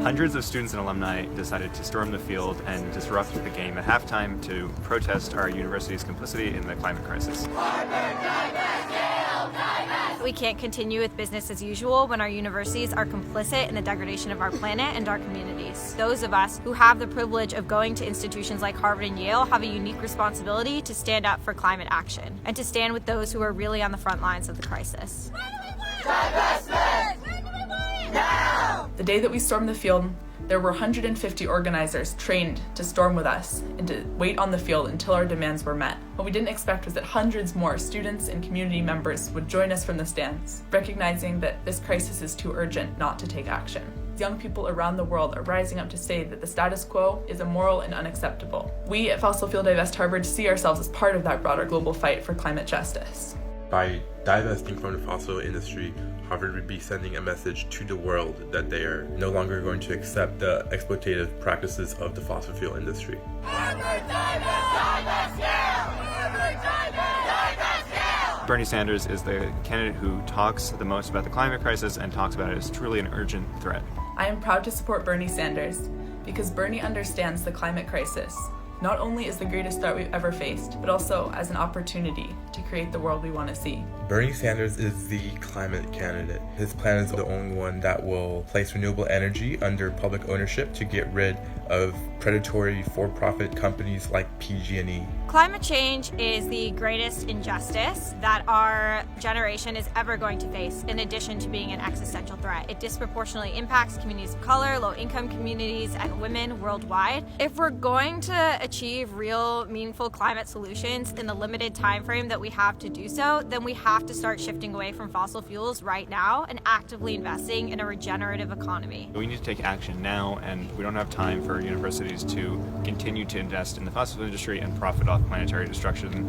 Hundreds of students and alumni decided to storm the field and disrupt the game at halftime to protest our university's complicity in the climate crisis. We can't continue with business as usual when our universities are complicit in the degradation of our planet and our communities. Those of us who have the privilege of going to institutions like Harvard and Yale have a unique responsibility to stand up for climate action and to stand with those who are really on the front lines of the crisis. The day that we stormed the field, there were 150 organizers trained to storm with us and to wait on the field until our demands were met. What we didn't expect was that hundreds more students and community members would join us from the stands, recognizing that this crisis is too urgent not to take action. Young people around the world are rising up to say that the status quo is immoral and unacceptable. We at Fossil Fuel Divest Harvard see ourselves as part of that broader global fight for climate justice. By divesting from the fossil industry, Harvard would be sending a message to the world that they are no longer going to accept the exploitative practices of the fossil fuel industry. Bernie Sanders is the candidate who talks the most about the climate crisis and talks about it as truly an urgent threat. I am proud to support Bernie Sanders because Bernie understands the climate crisis not only as the greatest threat we've ever faced, but also as an opportunity to create the world we want to see. Bernie Sanders is the climate candidate. His plan is the only one that will place renewable energy under public ownership to get rid of predatory for-profit companies like PG&E. Climate change is the greatest injustice that our generation is ever going to face, in addition to being an existential threat. It disproportionately impacts communities of color, low-income communities, and women worldwide. If we're going to achieve real, meaningful climate solutions in the limited time frame that we have to do so, then we have to start shifting away from fossil fuels right now and actively investing in a regenerative economy. We need to take action now, and we don't have time for universities to continue to invest in the fossil fuel industry and profit off planetary destruction.